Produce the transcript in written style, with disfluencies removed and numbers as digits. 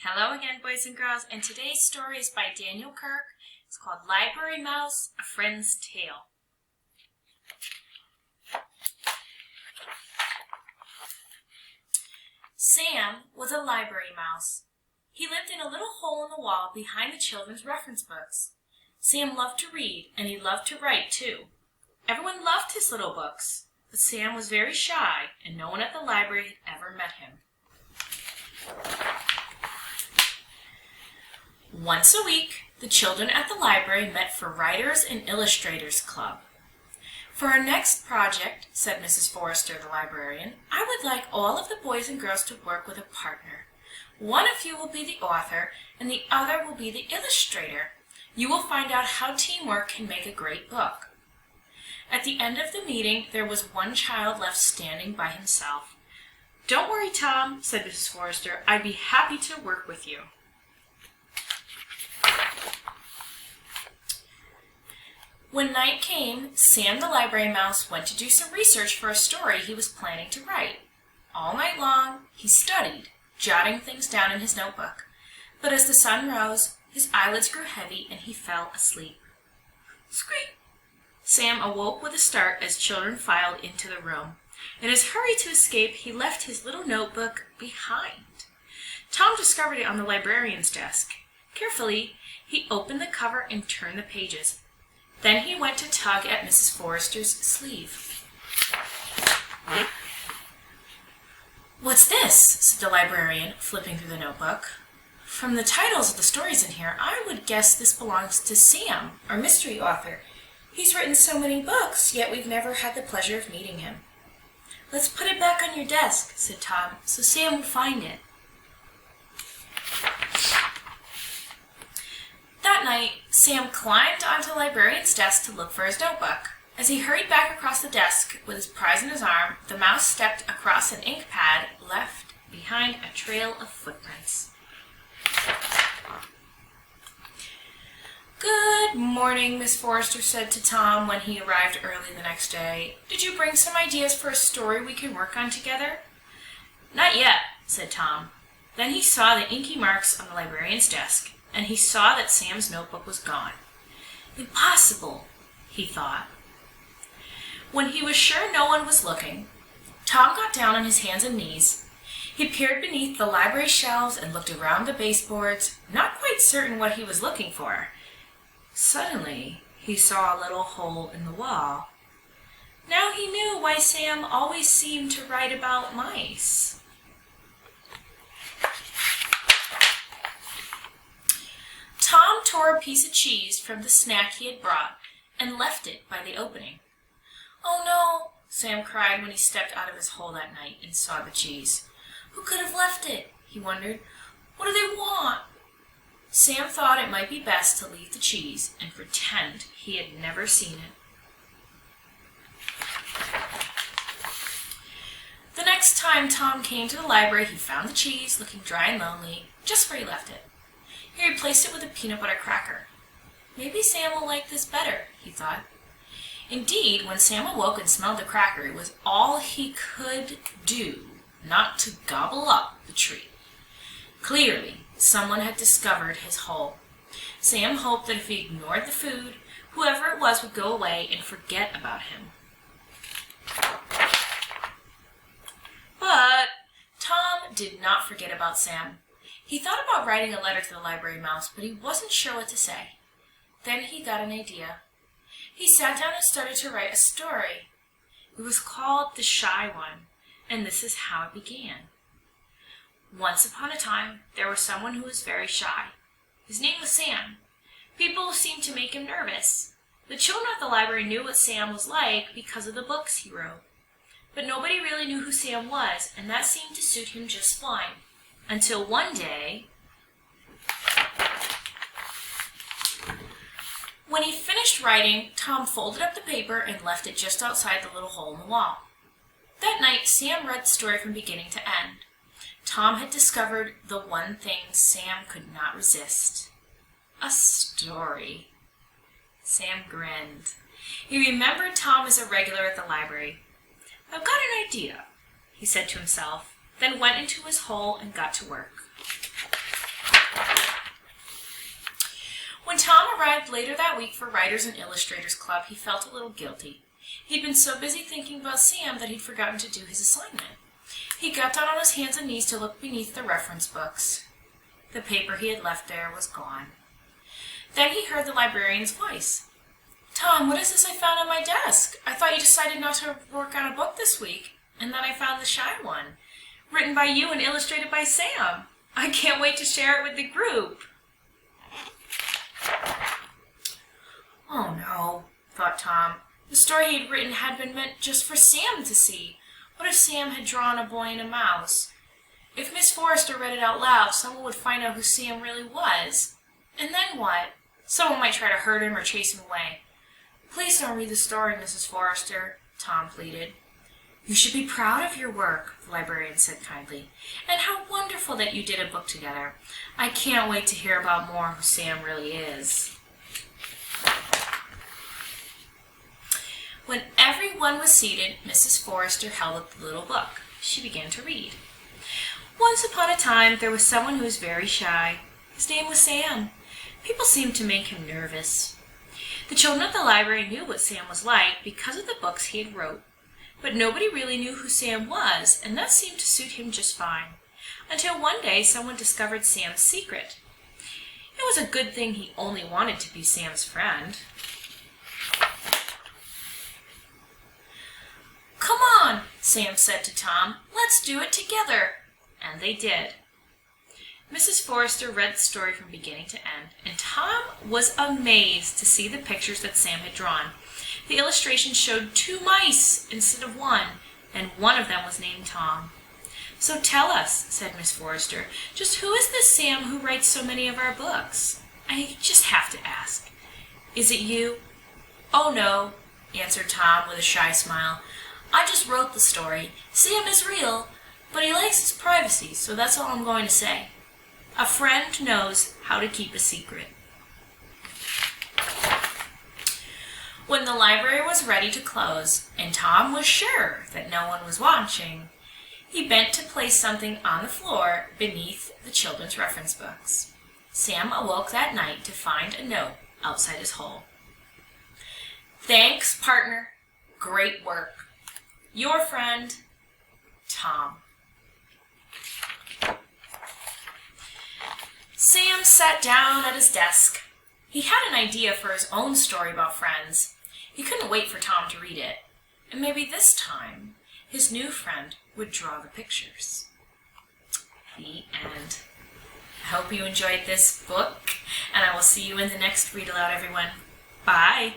Hello again, boys and girls, and today's story is by Daniel Kirk. It's called Library Mouse, A Friend's Tale. Sam was a library mouse. He lived in a little hole in the wall behind the children's reference books. Sam loved to read, and he loved to write, too. Everyone loved his little books, but Sam was very shy, and no one at the library had ever met him. Once a week, the children at the library met for Writers and Illustrators Club. For our next project, said Mrs. Forrester, the librarian, I would like all of the boys and girls to work with a partner. One of you will be the author, and the other will be the illustrator. You will find out how teamwork can make a great book. At the end of the meeting, there was one child left standing by himself. Don't worry, Tom, said Mrs. Forrester. I'd be happy to work with you. When night came, Sam the library mouse went to do some research for a story he was planning to write. All night long, he studied, jotting things down in his notebook. But as the sun rose, his eyelids grew heavy and he fell asleep. Squeak! Sam awoke with a start as children filed into the room. In his hurry to escape, he left his little notebook behind. Tom discovered it on the librarian's desk. Carefully, he opened the cover and turned the pages. Then he went to tug at Mrs. Forrester's sleeve. What's this? Said the librarian, flipping through the notebook. From the titles of the stories in here, I would guess this belongs to Sam, our mystery author. He's written so many books, yet we've never had the pleasure of meeting him. Let's put it back on your desk, said Tom, so Sam will find it. That night, Sam climbed onto the librarian's desk to look for his notebook. As he hurried back across the desk with his prize in his arm, the mouse stepped across an ink pad, left behind a trail of footprints. Good morning, Miss Forrester said to Tom when he arrived early the next day. Did you bring some ideas for a story we can work on together? Not yet, said Tom. Then he saw the inky marks on the librarian's desk, and he saw that Sam's notebook was gone. Impossible, he thought. When he was sure no one was looking, Tom got down on his hands and knees. He peered beneath the library shelves and looked around the baseboards, not quite certain what he was looking for. Suddenly, he saw a little hole in the wall. Now he knew why Sam always seemed to write about mice. Tom tore a piece of cheese from the snack he had brought and left it by the opening. Oh no, Sam cried when he stepped out of his hole that night and saw the cheese. Who could have left it? He wondered. What do they want? Sam thought it might be best to leave the cheese and pretend he had never seen it. The next time Tom came to the library, he found the cheese looking dry and lonely, just where he left it. He replaced it with a peanut butter cracker. Maybe Sam will like this better, he thought. Indeed, when Sam awoke and smelled the cracker, it was all he could do not to gobble up the treat. Clearly, someone had discovered his hole. Sam hoped that if he ignored the food, whoever it was would go away and forget about him. But Tom did not forget about Sam. He thought about writing a letter to the library mouse, but he wasn't sure what to say. Then he got an idea. He sat down and started to write a story. It was called The Shy One, and this is how it began. Once upon a time, there was someone who was very shy. His name was Sam. People seemed to make him nervous. The children at the library knew what Sam was like because of the books he wrote. But nobody really knew who Sam was, and that seemed to suit him just fine. Until one day, when he finished writing, Tom folded up the paper and left it just outside the little hole in the wall. That night, Sam read the story from beginning to end. Tom had discovered the one thing Sam could not resist. A story. Sam grinned. He remembered Tom as a regular at the library. I've got an idea, he said to himself, then went into his hole and got to work. arrived later that week for Writers and Illustrators Club, he felt a little guilty. He'd been so busy thinking about Sam that he'd forgotten to do his assignment. He got down on his hands and knees to look beneath the reference books. The paper he had left there was gone. Then he heard the librarian's voice. "Tom, what is this I found on my desk? I thought you decided not to work on a book this week, and then I found the shy one, written by you and illustrated by Sam. I can't wait to share it with the group." Oh no, thought Tom. The story he had written had been meant just for Sam to see. What if Sam had drawn a boy and a mouse? If Miss Forrester read it out loud, someone would find out who Sam really was. And then what? Someone might try to hurt him or chase him away. "Please don't read the story, Mrs. Forrester," Tom pleaded. "You should be proud of your work," the librarian said kindly. "And how wonderful that you did a book together. I can't wait to hear about more who Sam really is." When everyone was seated, Mrs. Forrester held up the little book. She began to read. Once upon a time, there was someone who was very shy. His name was Sam. People seemed to make him nervous. The children of the library knew what Sam was like because of the books he had wrote. But nobody really knew who Sam was, and that seemed to suit him just fine. Until one day, someone discovered Sam's secret. It was a good thing he only wanted to be Sam's friend. "Come on," Sam said to Tom. "Let's do it together." And they did. Mrs. Forrester read the story from beginning to end, and Tom was amazed to see the pictures that Sam had drawn. The illustrations showed 2 mice instead of 1, and one of them was named Tom. "So tell us," said Miss Forrester, "just who is this Sam who writes so many of our books? I just have to ask. Is it you?" "Oh, no," answered Tom with a shy smile. "I just wrote the story. Sam is real, but he likes his privacy, so that's all I'm going to say. A friend knows how to keep a secret." When the library was ready to close, and Tom was sure that no one was watching, he bent to place something on the floor beneath the children's reference books. Sam awoke that night to find a note outside his hole. "Thanks, partner. Great work. Your friend, Tom." Sam sat down at his desk. He had an idea for his own story about friends. He couldn't wait for Tom to read it. And maybe this time, his new friend would draw the pictures. The end. I hope you enjoyed this book, and I will see you in the next read aloud, everyone. Bye.